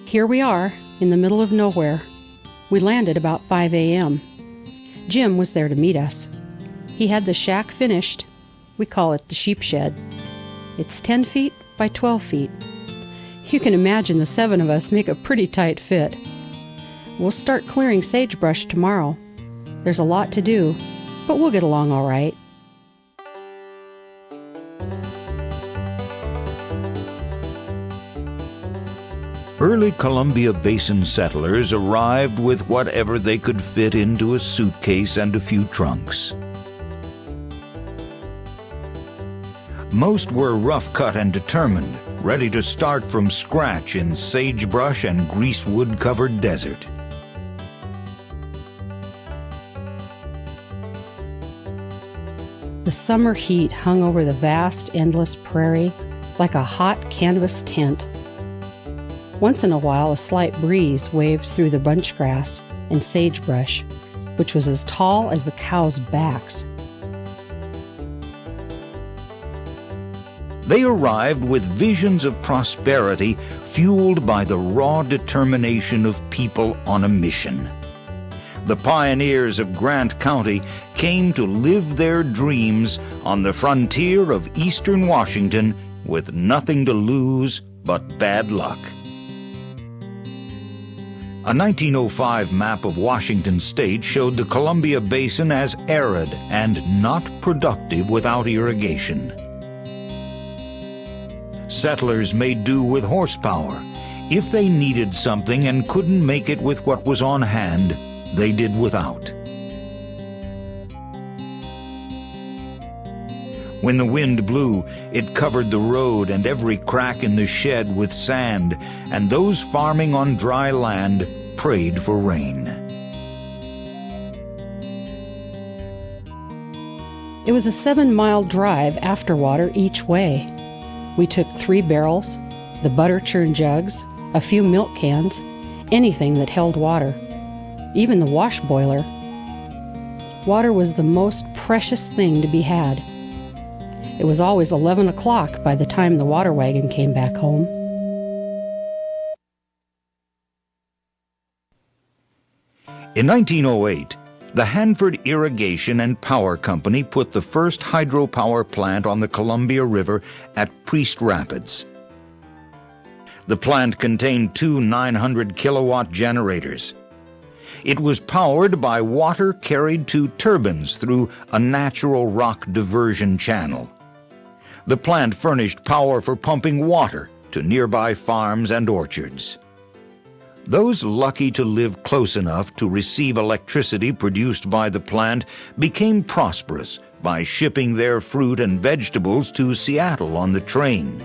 Here we are, in the middle of nowhere. We landed about 5 a.m. Jim was there to meet us. He had the shack finished. We call it the sheep shed. It's 10 feet by 12 feet. You can imagine the 7 of us make a pretty tight fit. We'll start clearing sagebrush tomorrow. There's a lot to do, but we'll get along all right. Early Columbia Basin settlers arrived with whatever they could fit into a suitcase and a few trunks. Most were rough-cut and determined, ready to start from scratch in sagebrush and greasewood-covered desert. The summer heat hung over the vast, endless prairie like a hot canvas tent. Once in a while, a slight breeze waved through the bunchgrass and sagebrush, which was as tall as the cows' backs. They arrived with visions of prosperity fueled by the raw determination of people on a mission. The pioneers of Grant County came to live their dreams on the frontier of eastern Washington with nothing to lose but bad luck. A 1905 map of Washington state showed the Columbia Basin as arid and not productive without irrigation. Settlers made do with horsepower. If they needed something and couldn't make it with what was on hand, they did without. When the wind blew, it covered the road and every crack in the shed with sand, and those farming on dry land prayed for rain. It was a 7-mile drive after water each way. We took 3 barrels, the butter churn jugs, a few milk cans, anything that held water, even the wash boiler. Water was the most precious thing to be had. It was always 11 o'clock by the time the water wagon came back home. In 1908, the Hanford Irrigation and Power Company put the first hydropower plant on the Columbia River at Priest Rapids. The plant contained 2 900-kilowatt generators. It was powered by water carried to turbines through a natural rock diversion channel. The plant furnished power for pumping water to nearby farms and orchards. Those lucky to live close enough to receive electricity produced by the plant became prosperous by shipping their fruit and vegetables to Seattle on the train.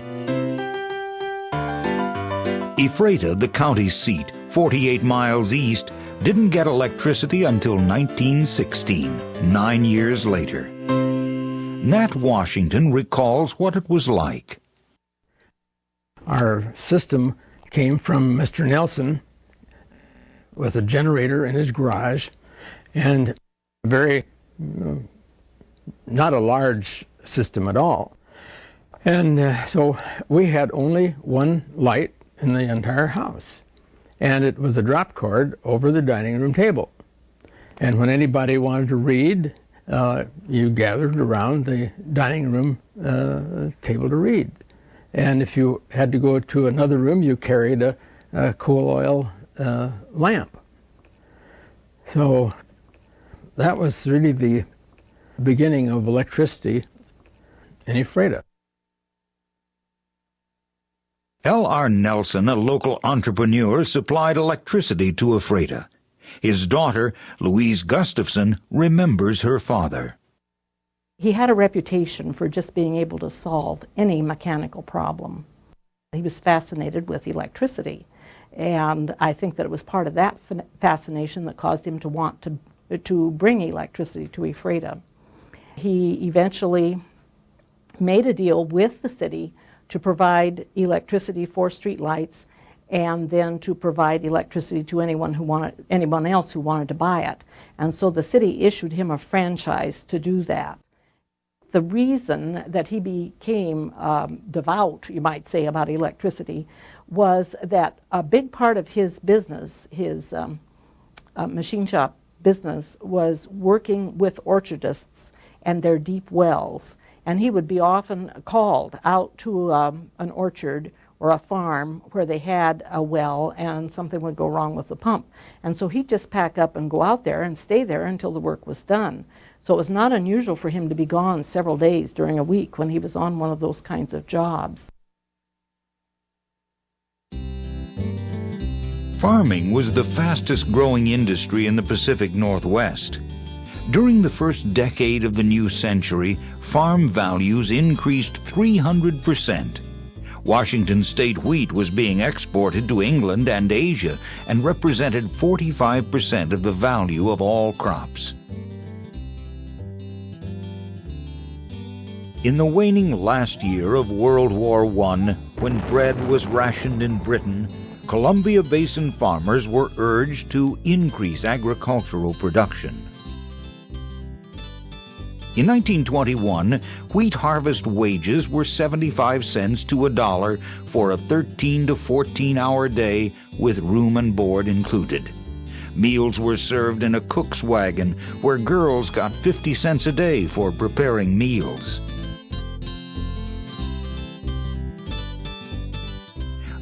Ephrata, the county seat, 48 miles east, didn't get electricity until 1916, 9 years later. Nat Washington recalls what it was like. Our system came from Mr. Nelson with a generator in his garage, and very, not a large system at all. And so we had only one light in the entire house, and it was a drop cord over the dining room table. And when anybody wanted to read, you gathered around the dining room table to read. And if you had to go to another room, you carried a coal oil lamp. So that was really the beginning of electricity in Ephrata. L.R. Nelson, a local entrepreneur, supplied electricity to Ephrata. His daughter, Louise Gustafson, remembers her father. He had a reputation for just being able to solve any mechanical problem. He was fascinated with electricity, and I think that it was part of that fascination that caused him to want to bring electricity to Ephrata. He eventually made a deal with the city to provide electricity for street lights, and then to provide electricity to anyone else who wanted to buy it. And so the city issued him a franchise to do that. The reason that he became devout, you might say, about electricity was that a big part of his business, his machine shop business, was working with orchardists and their deep wells. And he would be often called out to an orchard or a farm where they had a well and something would go wrong with the pump. And so he'd just pack up and go out there and stay there until the work was done. So it was not unusual for him to be gone several days during a week when he was on one of those kinds of jobs. Farming was the fastest growing industry in the Pacific Northwest. During the first decade of the new century, farm values increased 300%. Washington state wheat was being exported to England and Asia and represented 45% of the value of all crops. In the waning last year of World War I, when bread was rationed in Britain, Columbia Basin farmers were urged to increase agricultural production. In 1921, wheat harvest wages were 75 cents to $1 for a 13 to 14-hour day with room and board included. Meals were served in a cook's wagon where girls got 50 cents a day for preparing meals.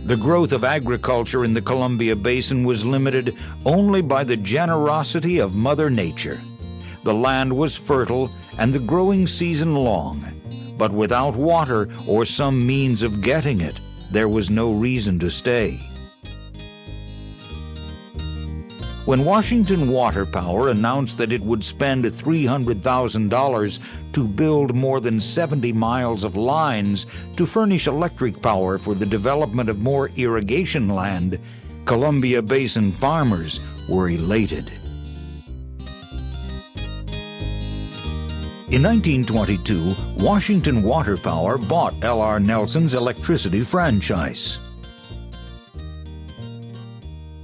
The growth of agriculture in the Columbia Basin was limited only by the generosity of Mother Nature. The land was fertile and the growing season long, but without water or some means of getting it, there was no reason to stay. When Washington Water Power announced that it would spend $300,000 to build more than 70 miles of lines to furnish electric power for the development of more irrigation land, Columbia Basin farmers were elated. In 1922, Washington Water Power bought L.R. Nelson's electricity franchise.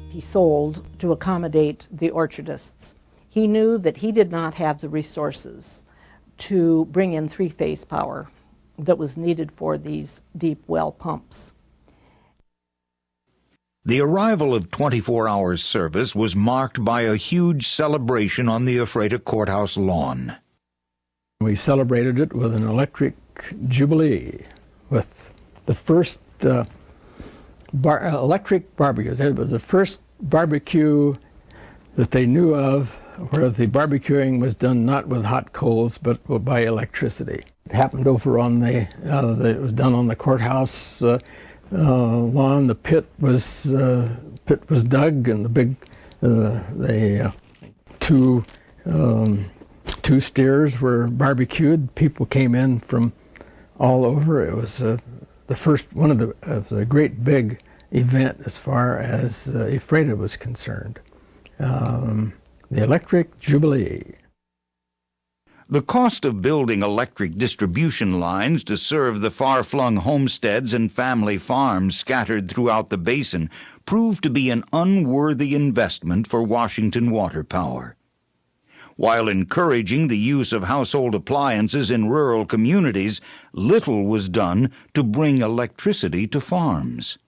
He sold to accommodate the orchardists. He knew that he did not have the resources to bring in three-phase power that was needed for these deep well pumps. The arrival of 24-hour service was marked by a huge celebration on the Ephrata Courthouse lawn. We celebrated it with an electric jubilee, with the first electric barbecues. It was the first barbecue that they knew of where the barbecuing was done not with hot coals but by electricity. It happened over on it was done on the courthouse lawn. The pit was dug, and the big two steers were barbecued. People came in from all over. It was the first one of the great big event as far as Ephrata was concerned. the Electric Jubilee. The cost of building electric distribution lines to serve the far-flung homesteads and family farms scattered throughout the basin proved to be an unworthy investment for Washington Water Power. While encouraging the use of household appliances in rural communities, little was done to bring electricity to farms.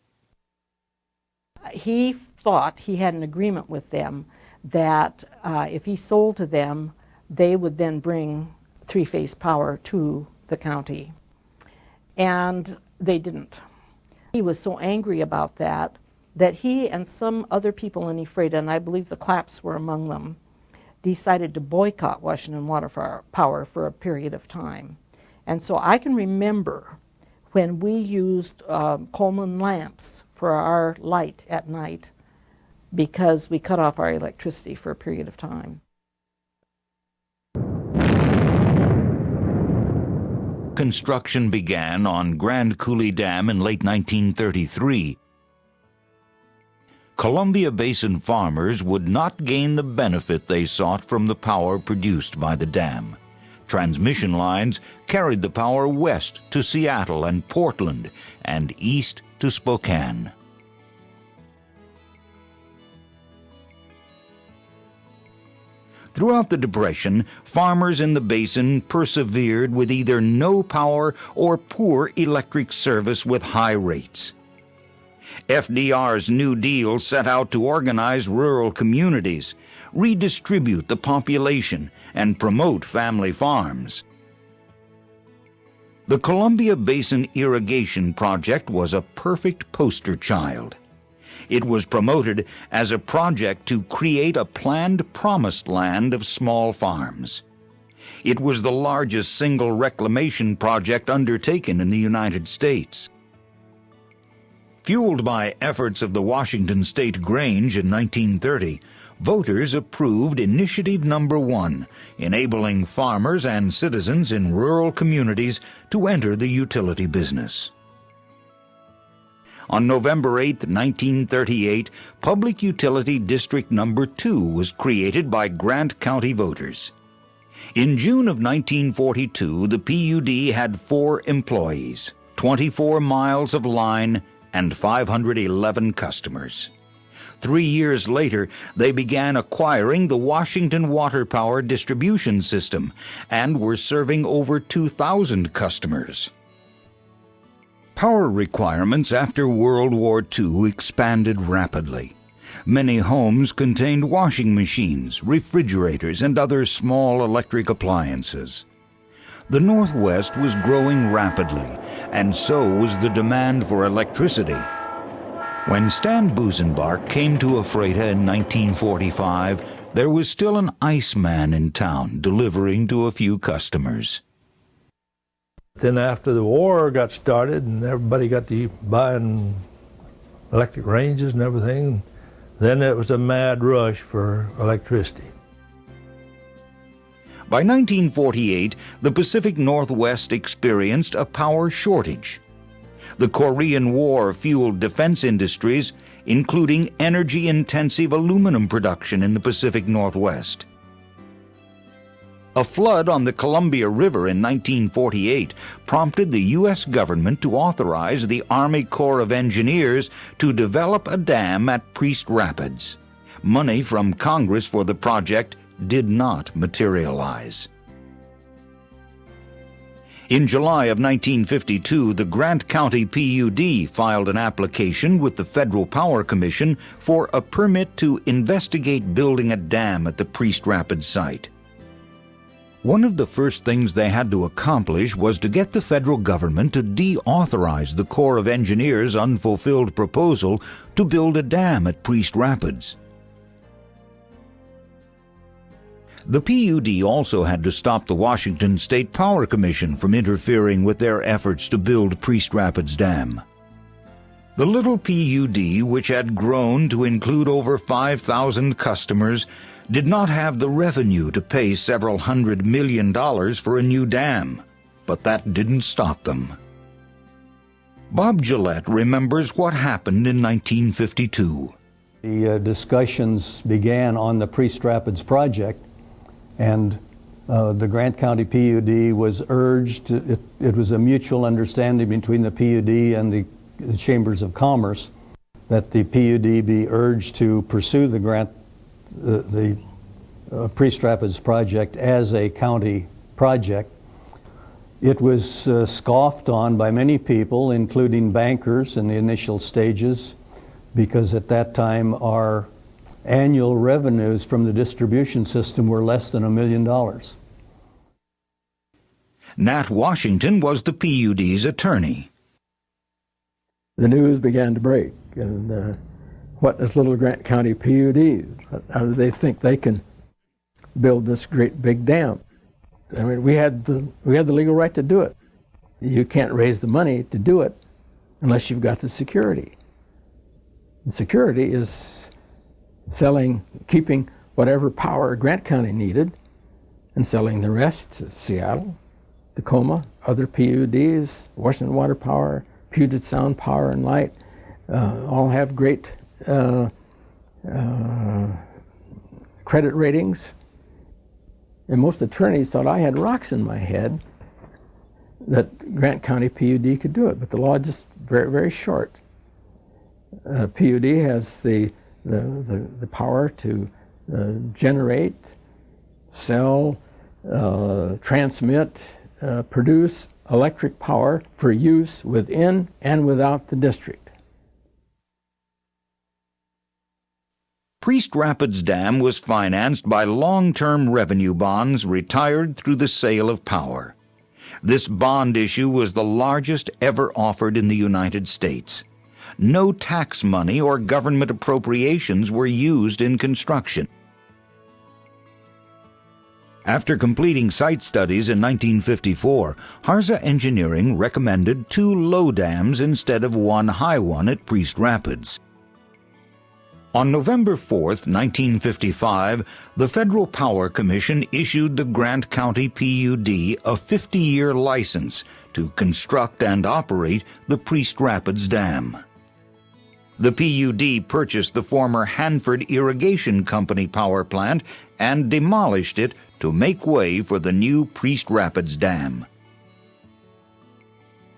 He thought he had an agreement with them that if he sold to them, they would then bring three-phase power to the county. And they didn't. He was so angry about that that he and some other people in Ephrata, and I believe the Claps were among them, decided to boycott Washington Water Power for a period of time. And so I can remember when we used Coleman lamps for our light at night because we cut off our electricity for a period of time. Construction began on Grand Coulee Dam in late 1933. Columbia Basin farmers would not gain the benefit they sought from the power produced by the dam. Transmission lines carried the power west to Seattle and Portland and east to Spokane. Throughout the Depression, farmers in the basin persevered with either no power or poor electric service with high rates. FDR's New Deal set out to organize rural communities, redistribute the population, and promote family farms. The Columbia Basin Irrigation Project was a perfect poster child. It was promoted as a project to create a planned promised land of small farms. It was the largest single reclamation project undertaken in the United States. Fueled by efforts of the Washington State Grange in 1930, voters approved Initiative Number 1, enabling farmers and citizens in rural communities to enter the utility business. On November 8, 1938, Public Utility District Number 2 was created by Grant County voters. In June of 1942, the PUD had 4 employees, 24 miles of line, and 511 customers. 3 years later, they began acquiring the Washington Water Power distribution system and were serving over 2,000 customers. Power requirements after World War II expanded rapidly. Many homes contained washing machines, refrigerators, and other small electric appliances. The Northwest was growing rapidly, and so was the demand for electricity. When Stan Busenbark came to Ephrata in 1945, there was still an iceman in town delivering to a few customers. Then after the war got started and everybody got to buying electric ranges and everything, then it was a mad rush for electricity. By 1948, the Pacific Northwest experienced a power shortage. The Korean War fueled defense industries, including energy-intensive aluminum production in the Pacific Northwest. A flood on the Columbia River in 1948 prompted the U.S. government to authorize the Army Corps of Engineers to develop a dam at Priest Rapids. Money from Congress for the project did not materialize. In July of 1952, the Grant County PUD filed an application with the Federal Power Commission for a permit to investigate building a dam at the Priest Rapids site. One of the first things they had to accomplish was to get the federal government to deauthorize the Corps of Engineers' unfulfilled proposal to build a dam at Priest Rapids. The PUD also had to stop the Washington State Power Commission from interfering with their efforts to build Priest Rapids Dam. The little PUD, which had grown to include over 5,000 customers, did not have the revenue to pay several $100 million for a new dam, but that didn't stop them. Bob Gillette remembers what happened in 1952. The discussions began on the Priest Rapids project, and the Grant County PUD was urged, it was a mutual understanding between the PUD and the Chambers of Commerce that the PUD be urged to pursue the Priest Rapids project as a county project. It was scoffed on by many people, including bankers in the initial stages, because at that time our annual revenues from the distribution system were less than $1 million. Nat Washington was the PUD's attorney. The news began to break, and what is Little Grant County PUD? How do they think they can build this great big dam? I mean, we had the legal right to do it. You can't raise the money to do it unless you've got the security. The security is keeping whatever power Grant County needed and selling the rest to Seattle, Tacoma, other PUDs, Washington Water Power, Puget Sound Power and Light, all have great credit ratings. And most attorneys thought I had rocks in my head that Grant County PUD could do it, but the law is just very, very short. PUD has the power to generate, sell, transmit, produce electric power for use within and without the district. Priest Rapids Dam was financed by long-term revenue bonds retired through the sale of power. This bond issue was the largest ever offered in the United States. No tax money or government appropriations were used in construction. After completing site studies in 1954, Harza Engineering recommended 2 low dams instead of 1 high one at Priest Rapids. On November 4, 1955, the Federal Power Commission issued the Grant County PUD a 50-year license to construct and operate the Priest Rapids Dam. The PUD purchased the former Hanford Irrigation Company power plant and demolished it to make way for the new Priest Rapids Dam.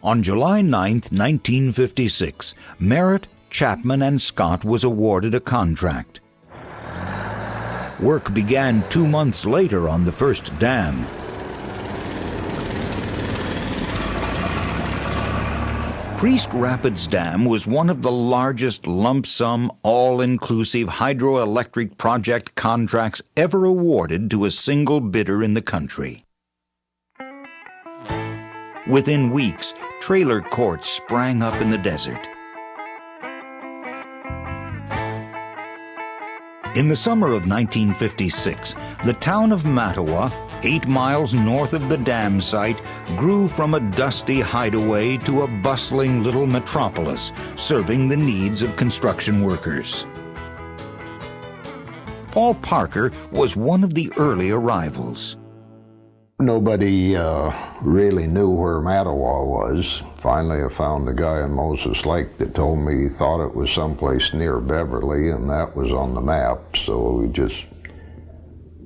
On July 9, 1956, Merritt, Chapman and Scott was awarded a contract. Work began 2 months later on the first dam. Priest Rapids Dam was one of the largest lump-sum, all-inclusive hydroelectric project contracts ever awarded to a single bidder in the country. Within weeks, trailer courts sprang up in the desert. In the summer of 1956, the town of Mattawa, 8 miles north of the dam site, grew from a dusty hideaway to a bustling little metropolis, serving the needs of construction workers. Paul Parker was one of the early arrivals. Nobody really knew where Mattawa was. Finally, I found a guy in Moses Lake that told me he thought it was someplace near Beverly, and that was on the map. So we just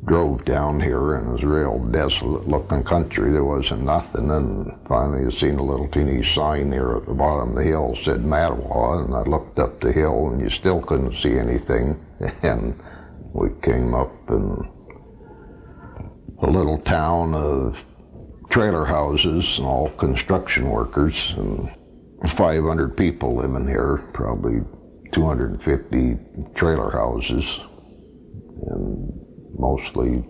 drove down here, and it was a real desolate-looking country. There wasn't nothing, and finally I seen a little teeny sign there at the bottom of the hill said Mattawa, and I looked up the hill, and you still couldn't see anything. And we came up in a little town of trailer houses and all construction workers, and 500 people living here, probably 250 trailer houses, and mostly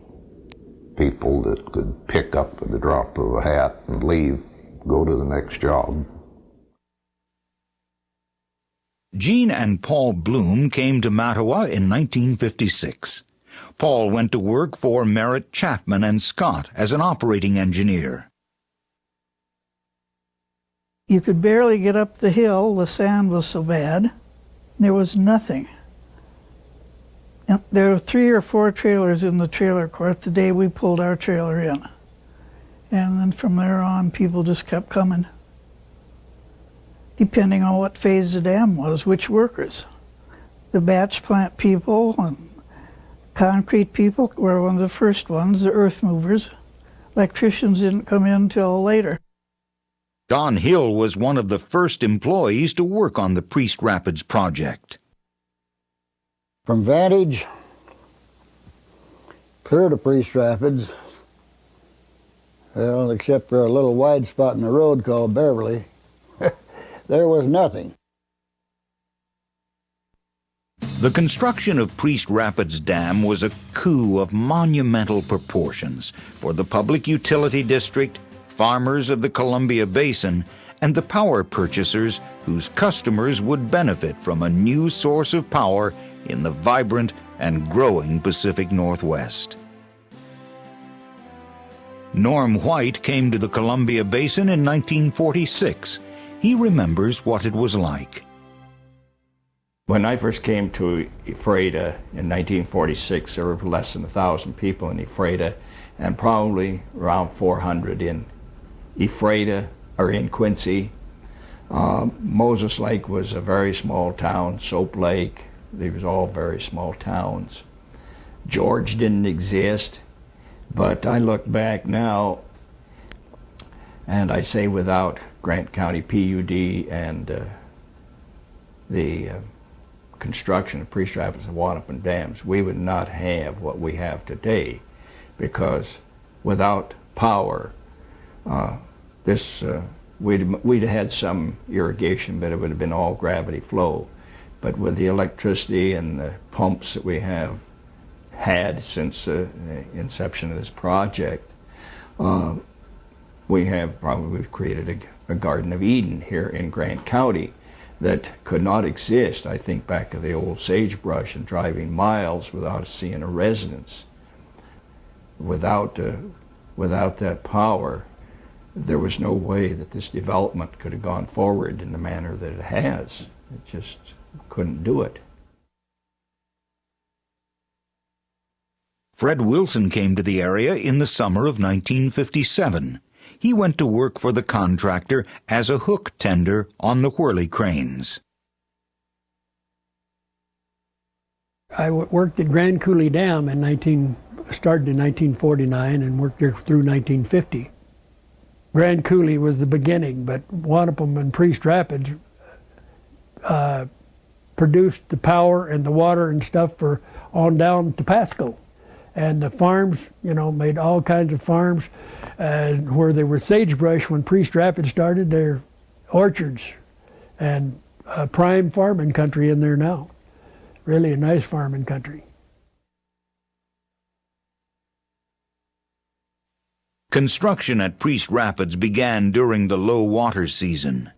people that could pick up at the drop of a hat and leave, go to the next job. Gene and Paul Bloom came to Mattawa in 1956. Paul went to work for Merritt, Chapman and Scott as an operating engineer. You could barely get up the hill, the sand was so bad. There was nothing. And there were 3 or 4 trailers in the trailer court the day we pulled our trailer in. And then from there on, people just kept coming, depending on what phase the dam was, which workers. The batch plant people and concrete people were one of the first ones, the earth movers. Electricians didn't come in till later. Don Hill was one of the first employees to work on the Priest Rapids project. From Vantage clear to Priest Rapids, well, except for a little wide spot in the road called Beverly, there was nothing. The construction of Priest Rapids Dam was a coup of monumental proportions for the public utility district, farmers of the Columbia Basin, and the power purchasers whose customers would benefit from a new source of power in the vibrant and growing Pacific Northwest. Norm White came to the Columbia Basin in 1946. He remembers what it was like. When I first came to Ephrata in 1946, there were less than 1,000 people in Ephrata, and probably around 400 in Ephrata or in Quincy. Moses Lake was a very small town. Soap Lake, they was all very small towns. George didn't exist, but I look back now and I say without Grant County PUD and the construction of Priest Rapids and Wanapum Dams, we would not have what we have today, because without power, we'd have had some irrigation, but it would have been all gravity flow. But with the electricity and the pumps that we have had since the inception of this project, we've created a Garden of Eden here in Grant County that could not exist. I think back of the old sagebrush and driving miles without seeing a residence. Without that power, there was no way that this development could have gone forward in the manner that it has. It just couldn't do it. Fred Wilson came to the area in the summer of 1957. He went to work for the contractor as a hook tender on the whirly cranes. I worked at Grand Coulee Dam started in 1949 and worked there through 1950. Grand Coulee was the beginning, but Wanapum and Priest Rapids produced the power and the water and stuff for on down to Pasco. And the farms, made all kinds of farms where there was sagebrush when Priest Rapids started. They're orchards and prime farming country in there now. Really a nice farming country. Construction at Priest Rapids began during the low water season.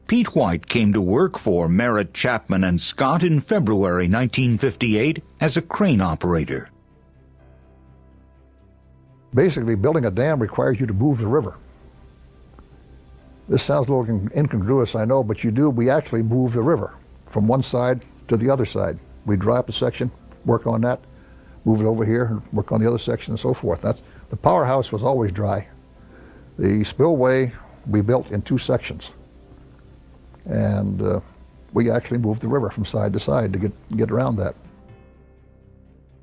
Pete White came to work for Merritt, Chapman and Scott in February 1958 as a crane operator. Basically, building a dam requires you to move the river. This sounds a little incongruous, I know, but we actually move the river from one side to the other side. We dry up a section, work on that, move it over here, and work on the other section and so forth. The powerhouse was always dry. The spillway we built in two sections. And we actually moved the river from side to side to get around that.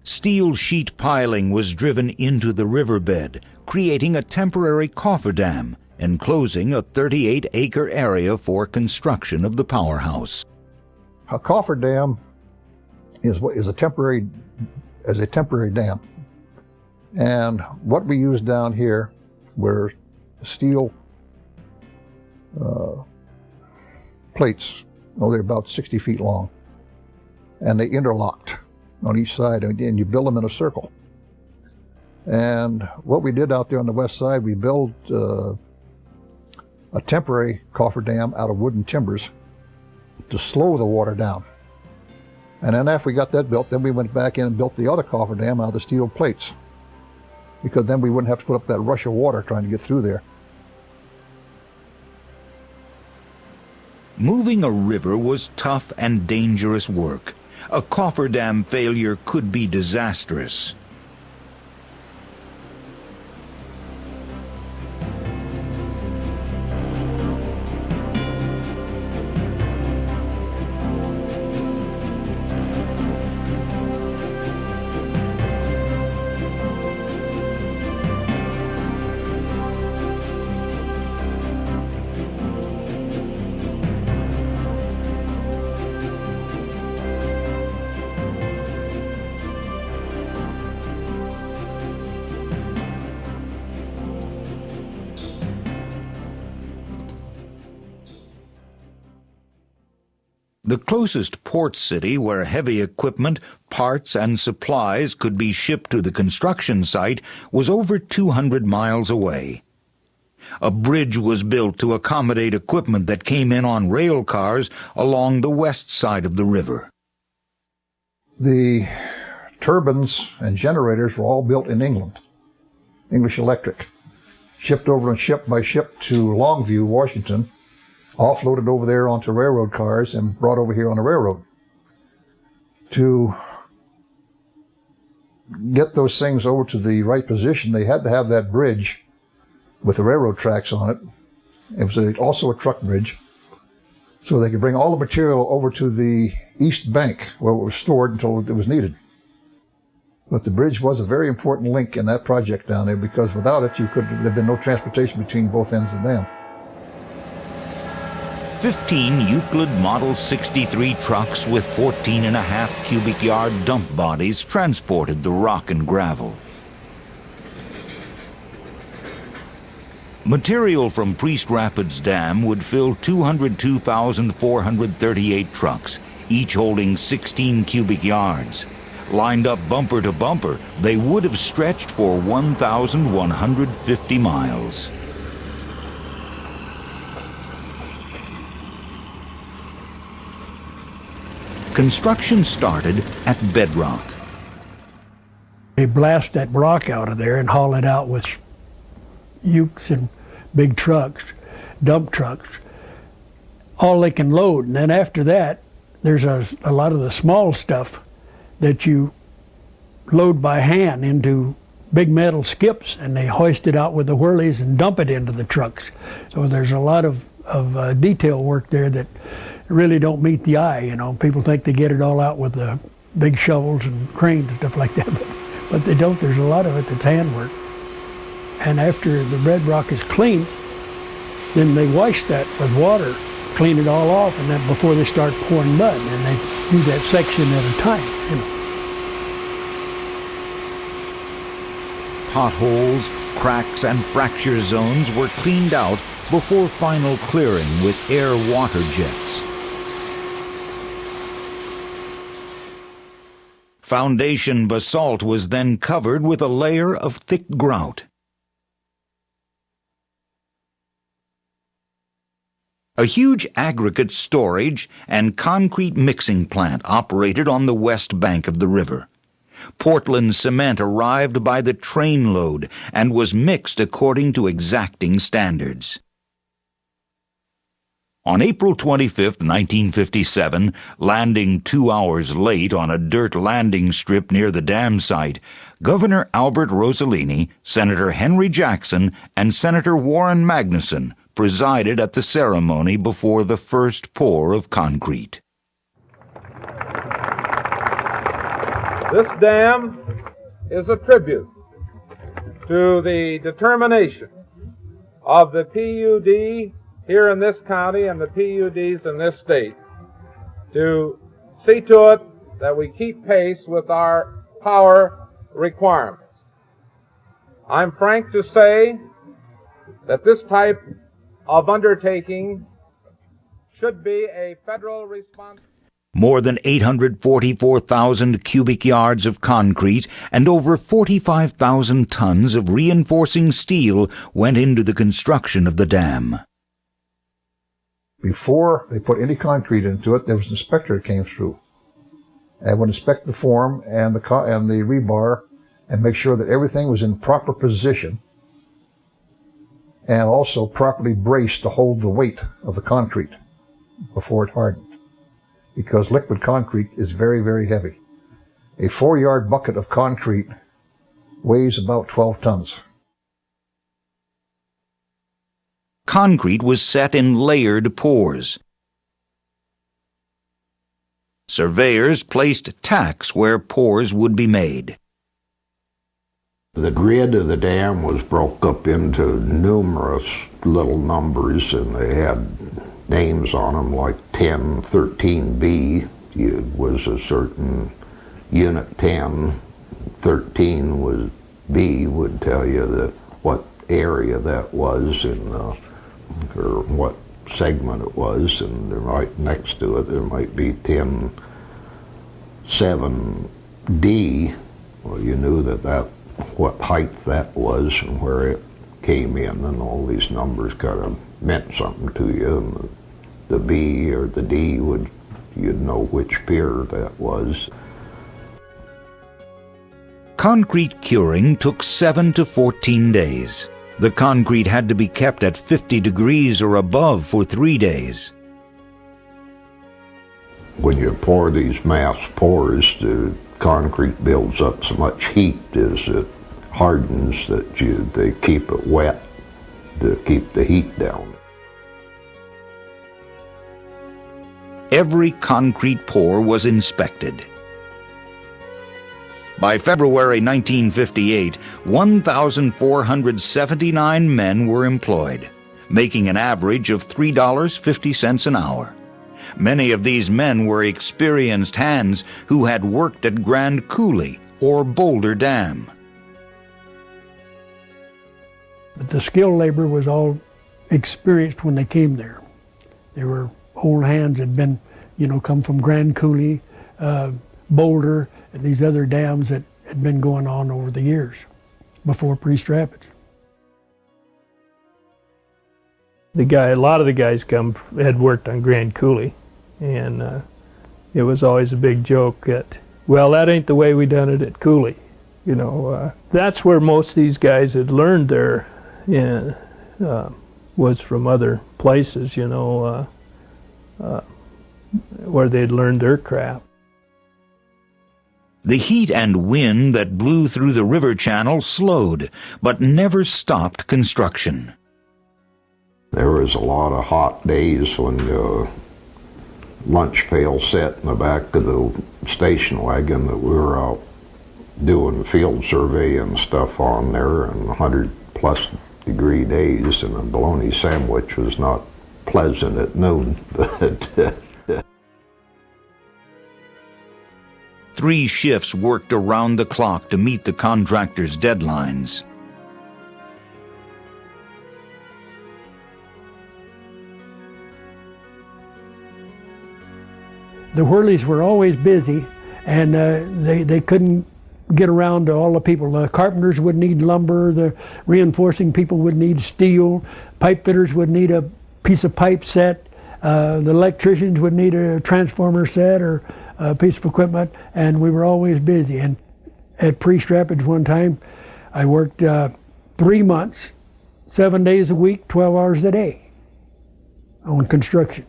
Steel sheet piling was driven into the riverbed, creating a temporary cofferdam, enclosing a 38-acre area for construction of the powerhouse. A cofferdam is a temporary dam. And what we used down here were steel plates. They're about 60 feet long, and they interlocked on each side, and you build them in a circle. And what we did out there on the west side, we built a temporary cofferdam out of wooden timbers to slow the water down. And then after we got that built, then we went back in and built the other cofferdam out of the steel plates, because then we wouldn't have to put up that rush of water trying to get through there. Moving a river was tough and dangerous work. A cofferdam failure could be disastrous. The closest port city where heavy equipment, parts, and supplies could be shipped to the construction site was over 200 miles away. A bridge was built to accommodate equipment that came in on rail cars along the west side of the river. The turbines and generators were all built in England, English Electric, shipped over on ship by ship to Longview, Washington, offloaded over there onto railroad cars and brought over here on the railroad. To get those things over to the right position, they had to have that bridge with the railroad tracks on it. It was also a truck bridge, so they could bring all the material over to the east bank where it was stored until it was needed. But the bridge was a very important link in that project down there, because without it, there'd been no transportation between both ends of the dam. 15 Euclid Model 63 trucks with 14.5 cubic yard dump bodies transported the rock and gravel. Material from Priest Rapids Dam would fill 202,438 trucks, each holding 16 cubic yards. Lined up bumper to bumper, they would have stretched for 1,150 miles. Construction started at bedrock. They blast that rock out of there and haul it out with ukes and big trucks, dump trucks, all they can load. And then after that, there's a lot of the small stuff that you load by hand into big metal skips, and they hoist it out with the whirlies and dump it into the trucks. So there's a lot of detail work there that really don't meet the eye. You know, people think they get it all out with the big shovels and cranes and stuff like that, but they don't. There's a lot of it that's handwork. And after the bedrock is clean, then they wash that with water, clean it all off, and then before they start pouring mud, and they do that section at a time. You know. Potholes, cracks, and fracture zones were cleaned out before final clearing with air-water jets. Foundation basalt was then covered with a layer of thick grout. A huge aggregate storage and concrete mixing plant operated on the west bank of the river. Portland cement arrived by the trainload and was mixed according to exacting standards. On April 25, 1957, landing 2 hours late on a dirt landing strip near the dam site, Governor Albert Rossellini, Senator Henry Jackson, and Senator Warren Magnuson presided at the ceremony before the first pour of concrete. This dam is a tribute to the determination of the PUD here in this county and the PUDs in this state to see to it that we keep pace with our power requirements. I'm frank to say that this type of undertaking should be a federal response. More than 844,000 cubic yards of concrete and over 45,000 tons of reinforcing steel went into the construction of the dam. Before they put any concrete into it, there was an inspector that came through and would inspect the form and the rebar and make sure that everything was in proper position and also properly braced to hold the weight of the concrete before it hardened, because liquid concrete is very, very heavy. A 4-yard bucket of concrete weighs about 12 tons. Concrete was set in layered pours. Surveyors placed tacks where pours would be made. The grid of the dam was broke up into numerous little numbers, and they had names on them like 10, 13B was a certain unit 10, 13 was B would tell you that what area that was in or what segment it was, and right next to it there might be 10.7D. Well, you knew that what height that was and where it came in, and all these numbers kind of meant something to you. And the B or the D you'd know which pier that was. Concrete curing took 7 to 14 days. The concrete had to be kept at 50 degrees or above for 3 days. When you pour these mass pours, the concrete builds up so much heat as it hardens that they keep it wet to keep the heat down. Every concrete pour was inspected. By February 1958, 1,479 men were employed, making an average of $3.50 an hour. Many of these men were experienced hands who had worked at Grand Coulee or Boulder Dam. But the skilled labor was all experienced when they came there. They were old hands that had been, come from Grand Coulee, Boulder, and these other dams that had been going on over the years before Priest Rapids. A lot of the guys had worked on Grand Coulee, and it was always a big joke that, well, that ain't the way we done it at Coulee. That's where most of these guys had learned their, was from other places, where they'd learned their craft. The heat and wind that blew through the river channel slowed, but never stopped construction. There was a lot of hot days when the lunch pail sat in the back of the station wagon that we were out doing field survey and stuff on there, and 100+ degree days, and a bologna sandwich was not pleasant at noon. But 3 shifts worked around the clock to meet the contractor's deadlines. The Whirlies were always busy, and they couldn't get around to all the people. The carpenters would need lumber, the reinforcing people would need steel, pipe fitters would need a piece of pipe set, the electricians would need a transformer set or a piece of equipment, and we were always busy. And at Priest Rapids one time, I worked 3 months, 7 days a week, 12 hours a day on construction.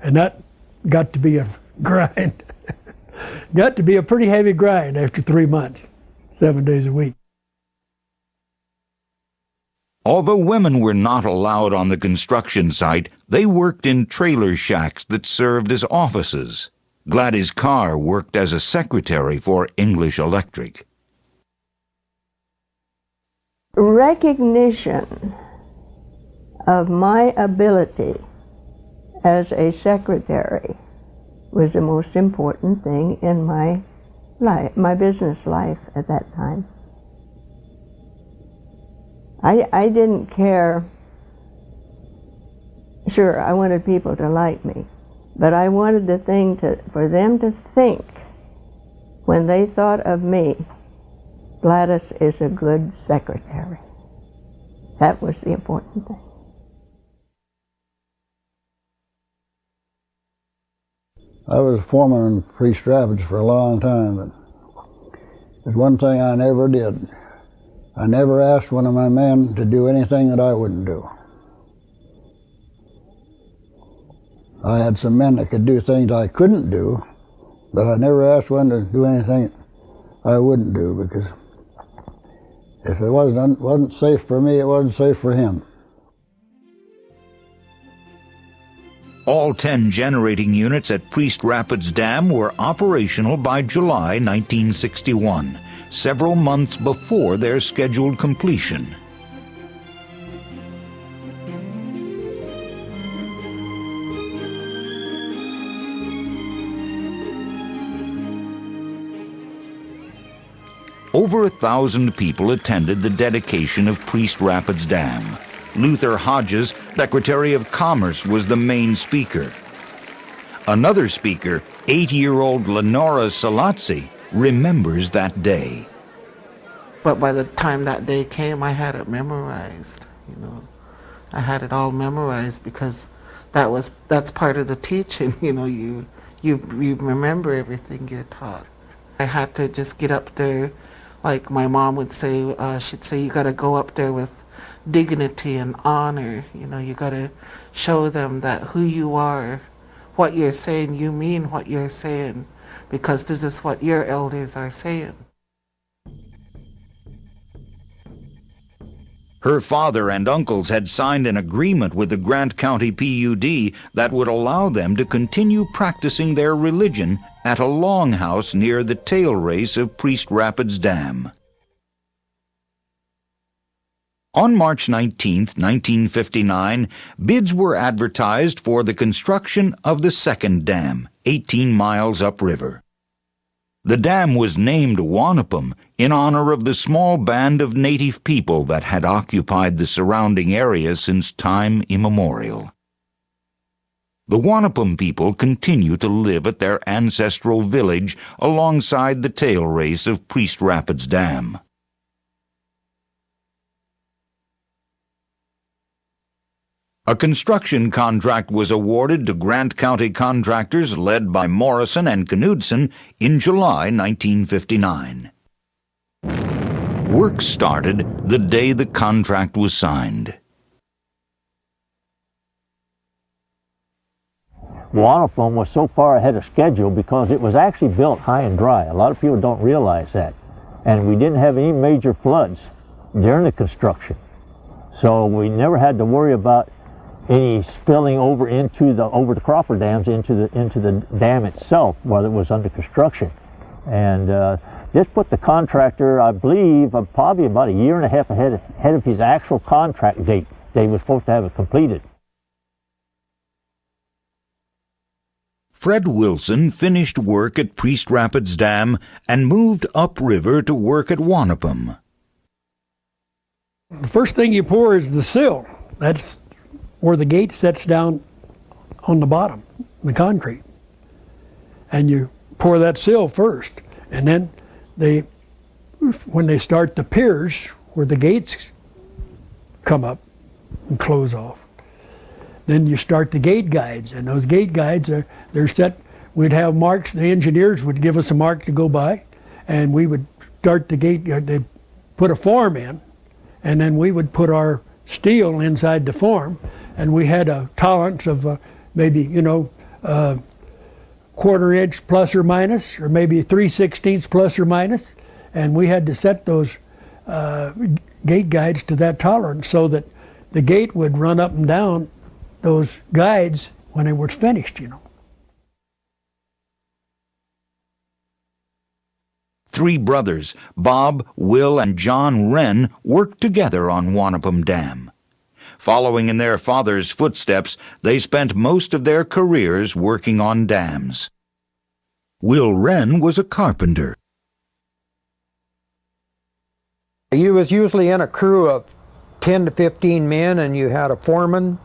And that got to be a grind. Got to be a pretty heavy grind after 3 months, 7 days a week. Although women were not allowed on the construction site, they worked in trailer shacks that served as offices. Gladys Carr worked as a secretary for English Electric. Recognition of my ability as a secretary was the most important thing in my life, my business life at that time. I didn't care. Sure, I wanted people to like me, but I wanted the thing for them to think, when they thought of me, Gladys is a good secretary. That was the important thing. I was foreman in Priest Rapids for a long time, but there's one thing I never did. I never asked one of my men to do anything that I wouldn't do. I had some men that could do things I couldn't do, but I never asked one to do anything I wouldn't do, because if it wasn't safe for me, it wasn't safe for him. All 10 generating units at Priest Rapids Dam were operational by July 1961, several months before their scheduled completion. Over 1,000 people attended the dedication of Priest Rapids Dam. Luther Hodges, Secretary of Commerce, was the main speaker. Another speaker, 8-year-old Lenora Salazzi, remembers that day. But by the time that day came, I had it memorized, you know. I had it all memorized because that's part of the teaching, you know, you remember everything you're taught. I had to just get up there, like my mom would say, she'd say, you got to go up there with dignity and honor, you know, you got to show them that who you are, what you're saying, you mean what you're saying, because this is what your elders are saying. Her father and uncles had signed an agreement with the Grant County PUD that would allow them to continue practicing their religion at a longhouse near the tail race of Priest Rapids Dam. On March 19, 1959, bids were advertised for the construction of the second dam, 18 miles upriver. The dam was named Wanapum in honor of the small band of native people that had occupied the surrounding area since time immemorial. The Wanapum people continue to live at their ancestral village alongside the tail race of Priest Rapids Dam. A construction contract was awarded to Grant County contractors led by Morrison and Knudsen in July 1959. Work started the day the contract was signed. Wanapum was so far ahead of schedule because it was actually built high and dry. A lot of people don't realize that. And we didn't have any major floods during the construction. So we never had to worry about any spilling over the Crawford dams into the dam itself while it was under construction. And this put the contractor, I believe, probably about a year and a half ahead of his actual contract date. They were supposed to have it completed. Fred Wilson finished work at Priest Rapids Dam and moved upriver to work at Wanapum. The first thing you pour is the sill. That's where the gate sets down on the bottom, the concrete. And you pour that sill first. And then when they start the piers, where the gates come up and close off, then you start the gate guides. And those gate guides, they're set, we'd have marks, the engineers would give us a mark to go by, and we would start the gate, they put a form in, and then we would put our steel inside the form, and we had a tolerance of maybe, quarter inch plus or minus, or maybe 3/16 plus or minus, and we had to set those gate guides to that tolerance so that the gate would run up and down those guides when they were finished, you know. Three brothers, Bob, Will, and John Wren, worked together on Wanapum Dam. Following in their father's footsteps, they spent most of their careers working on dams. Will Wren was a carpenter. You was usually in a crew of 10 to 15 men, and you had a foreman,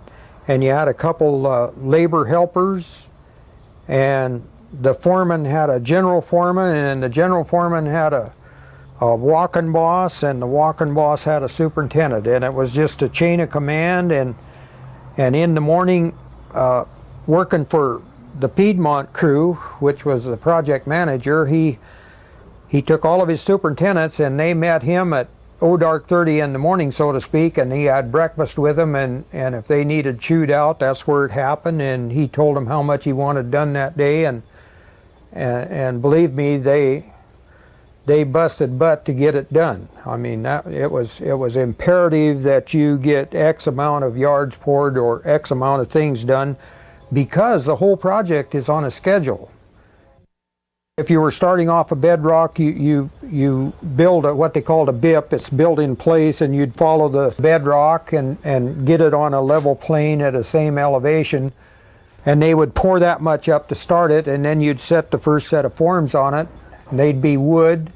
and you had a couple labor helpers, and the foreman had a general foreman, and the general foreman had a walking boss, and the walking boss had a superintendent, and it was just a chain of command. And in the morning, working for the Piedmont crew, which was the project manager, he took all of his superintendents, and they met him at dark 30 in the morning, so to speak, and he had breakfast with them, and if they needed chewed out, that's where it happened. And he told them how much he wanted done that day, and believe me, they busted butt to get it done. I mean, it was imperative that you get X amount of yards poured or X amount of things done, because the whole project is on a schedule. If you were starting off a bedrock, you build what they called a BIP. It's built in place, and you'd follow the bedrock and get it on a level plane at the same elevation. And they would pour that much up to start it, and then you'd set the first set of forms on it. And they'd be wood,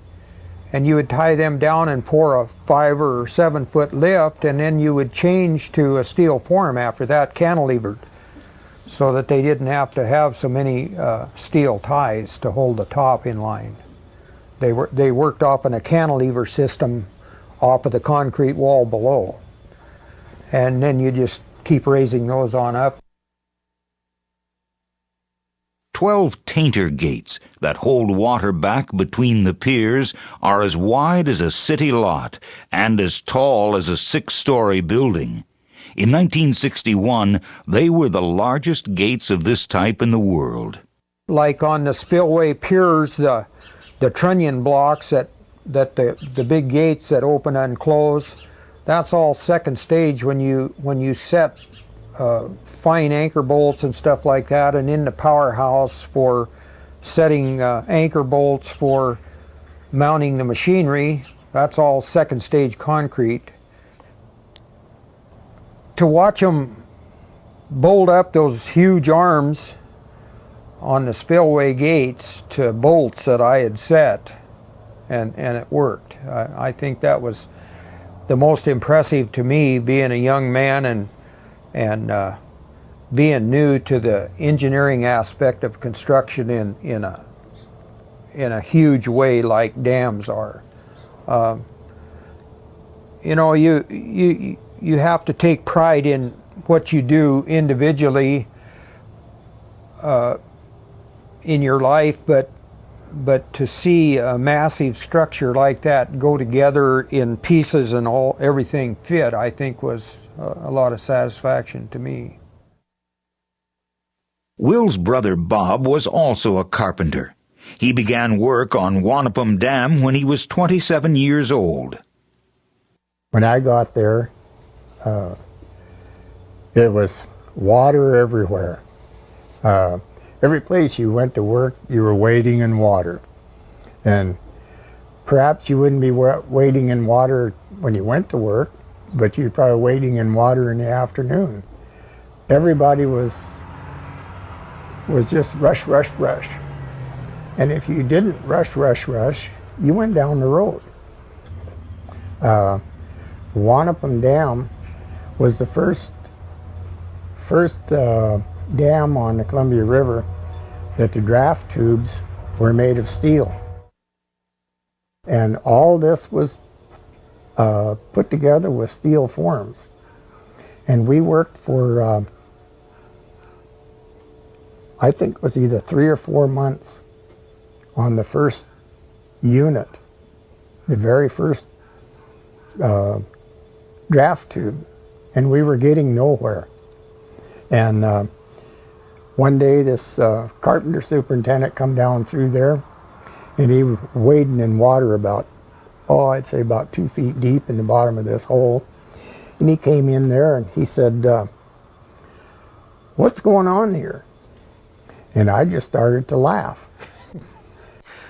and you would tie them down and pour a 5 or 7 foot lift, and then you would change to a steel form after that, cantilevered, so that they didn't have to have so many steel ties to hold the top in line. They worked off in a cantilever system off of the concrete wall below, and then you just keep raising those on up. 12 tainter gates that hold water back between the piers are as wide as a city lot and as tall as a 6-story building. In 1961, they were the largest gates of this type in the world. Like on the spillway piers, the trunnion blocks the big gates that open and close, that's all second stage when you set fine anchor bolts and stuff like that, and in the powerhouse for setting anchor bolts for mounting the machinery, that's all second stage concrete. To watch them bolt up those huge arms on the spillway gates to bolts that I had set, and it worked. I think that was the most impressive to me, being a young man and being new to the engineering aspect of construction in a huge way like dams are. You know, you have to take pride in what you do individually in your life, but to see a massive structure like that go together in pieces and everything fit, I think was a lot of satisfaction to me. Will's brother Bob was also a carpenter. He began work on Wanapum Dam when he was 27 years old. When I got there, it was water everywhere. Every place you went to work, you were wading in water. And perhaps you wouldn't be wading in water when you went to work, but you're probably wading in water in the afternoon. Everybody was just rush, rush, rush. And if you didn't rush, rush, rush, you went down the road. Wanapum Dam was the first dam on the Columbia River that the draft tubes were made of steel. And all this was put together with steel forms. And we worked for, I think it was either 3 or 4 months on the first unit, the very first draft tube, and we were getting nowhere. And one day this carpenter superintendent come down through there, and he was wading in water about, I'd say about 2 feet deep in the bottom of this hole. And he came in there and he said, "What's going on here?" And I just started to laugh.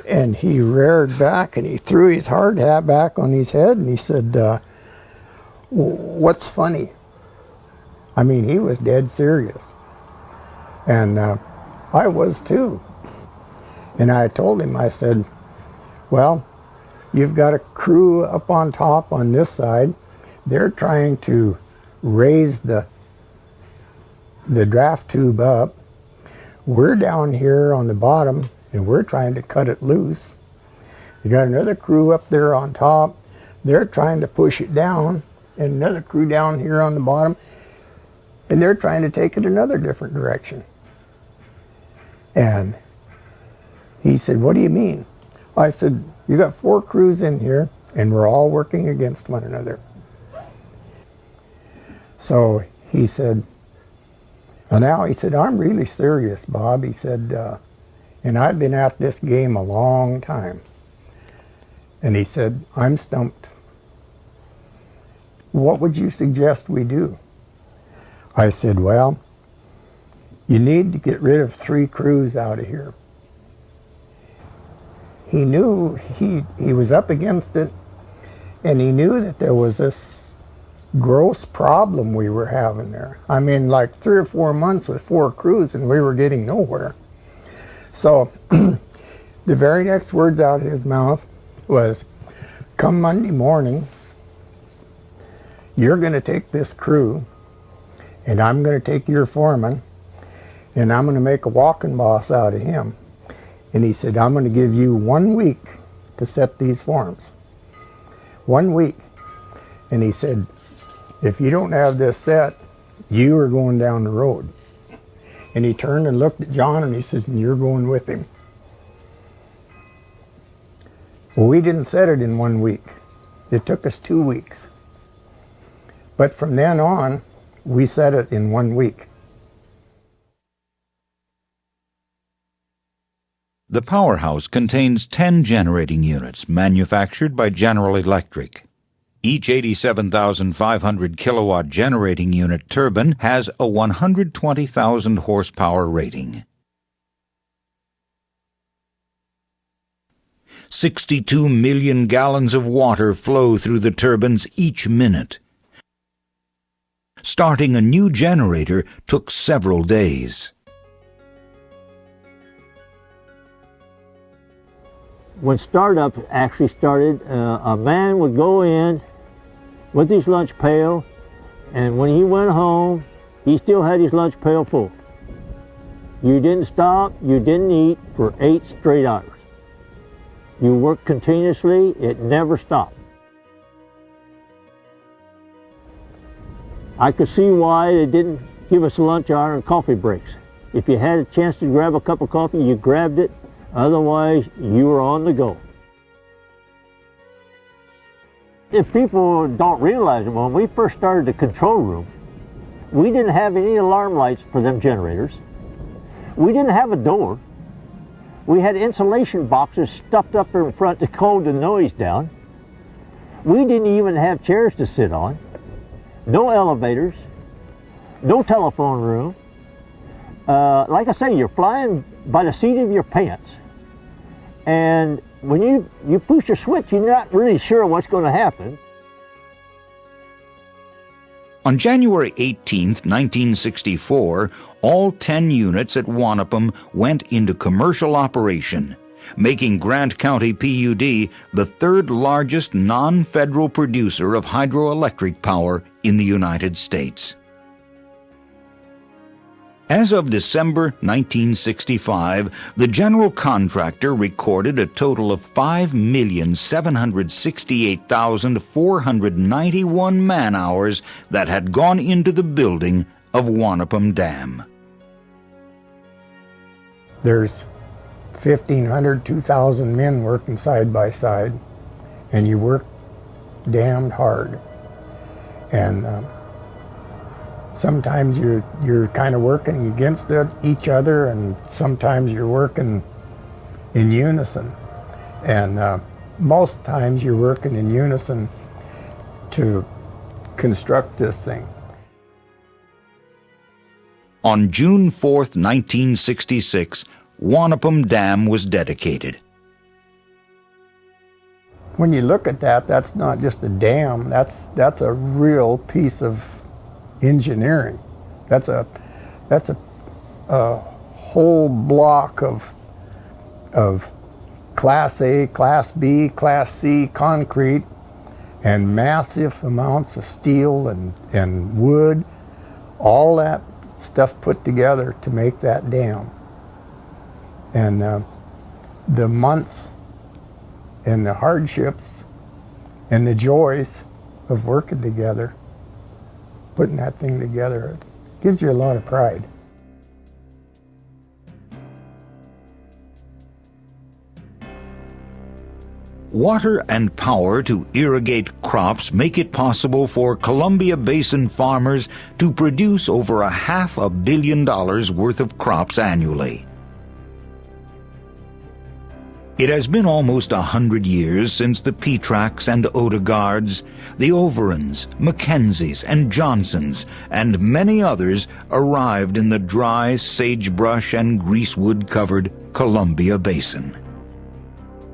And he reared back and he threw his hard hat back on his head and he said, "What's funny?" I mean, he was dead serious. And I was too. And I told him, I said, "Well, you've got a crew up on top on this side. They're trying to raise the draft tube up. We're down here on the bottom and we're trying to cut it loose. You got another crew up there on top. They're trying to push it down, and another crew down here on the bottom, and they're trying to take it another different direction." And he said, "What do you mean?" I said, "You got 4 crews in here and we're all working against one another." So he said, "Well, now," he said, "I'm really serious, Bob." He said, "And I've been at this game a long time." And he said, "I'm stumped. What would you suggest we do?" I said, "Well, you need to get rid of 3 crews out of here." He knew he was up against it, and he knew that there was this gross problem we were having there. I mean, like 3 or 4 months with 4 crews and we were getting nowhere. So the very next words out of his mouth was, come Monday morning, you're going to take this crew, and I'm going to take your foreman, and I'm going to make a walking boss out of him. And he said, I'm going to give you 1 week to set these forms. 1 week. And he said, if you don't have this set, you are going down the road. And he turned and looked at John and he says, and you're going with him. Well, we didn't set it in 1 week. It took us 2 weeks. But from then on, we set it in 1 week. The powerhouse contains 10 generating units manufactured by General Electric. Each 87,500 kilowatt generating unit turbine has a 120,000 horsepower rating. 62 million gallons of water flow through the turbines each minute. Starting a new generator took several days. When startup actually started, a man would go in with his lunch pail, and when he went home, he still had his lunch pail full. You didn't stop, you didn't eat for 8 straight hours. You worked continuously, it never stopped. I could see why they didn't give us a lunch hour and coffee breaks. If you had a chance to grab a cup of coffee, you grabbed it. Otherwise, you were on the go. If people don't realize it, when we first started the control room, we didn't have any alarm lights for them generators. We didn't have a door. We had insulation boxes stuffed up in front to hold the noise down. We didn't even have chairs to sit on. No elevators. No telephone room. Like I say, you're flying by the seat of your pants. And when you push a switch, you're not really sure what's going to happen. On January 18, 1964, all 10 units at Wanapum went into commercial operation, making Grant County PUD the third largest non-federal producer of hydroelectric power in the United States. As of December 1965, the general contractor recorded a total of 5,768,491 man-hours that had gone into the building of Wanapum Dam. There's 1,500, 2,000 men working side by side, and you work damned hard. And sometimes you're kind of working against each other, and sometimes you're working in unison. And most times you're working in unison to construct this thing. On June 4th, 1966, Wanapum Dam was dedicated. When you look at that, that's not just a dam, that's a real piece of engineering. That's a whole block of Class A, Class B, Class C concrete, and massive amounts of steel and wood, all that stuff put together to make that dam. And the months and the hardships and the joys of working together, putting that thing together, it gives you a lot of pride. Water and power to irrigate crops make it possible for Columbia Basin farmers to produce over $500 million worth of crops annually. It has been almost 100 years since the Petracks and Odegaards, the Overens, Mackenzies, and Johnsons, and many others arrived in the dry, sagebrush and greasewood-covered Columbia Basin.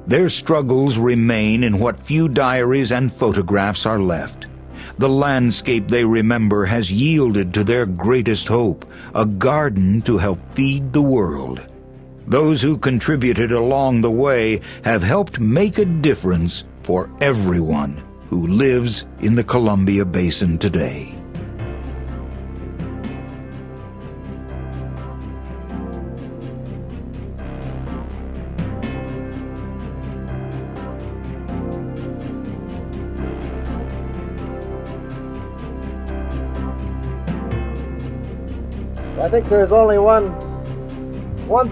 Their struggles remain in what few diaries and photographs are left. The landscape they remember has yielded to their greatest hope, a garden to help feed the world. Those who contributed along the way have helped make a difference for everyone who lives in the Columbia Basin today. I think there's only one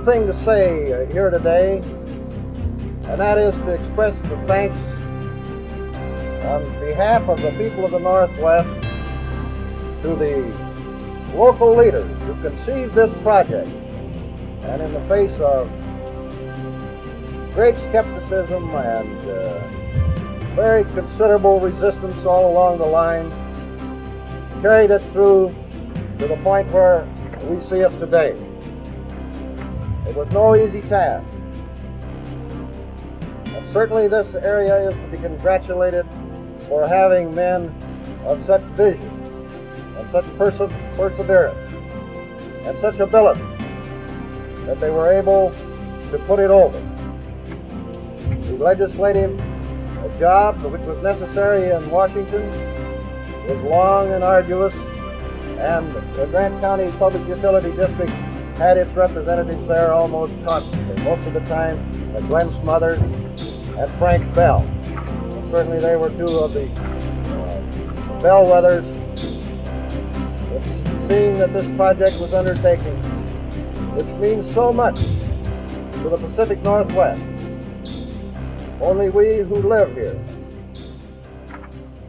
thing to say here today, and that is to express the thanks on behalf of the people of the Northwest to the local leaders who conceived this project, and in the face of great skepticism and very considerable resistance all along the line, carried it through to the point where we see it today. It was no easy task. And certainly this area is to be congratulated for having men of such vision and such perseverance and such ability that they were able to put it over. The legislative job which was necessary in Washington was long and arduous, and the Grant County Public Utility District had its representatives there almost constantly, most of the time Glenn Smothers and Frank Bell. And certainly they were two of the bellwethers seeing that this project was undertaken, which means so much to the Pacific Northwest. Only we who live here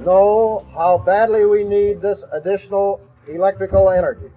know how badly we need this additional electrical energy.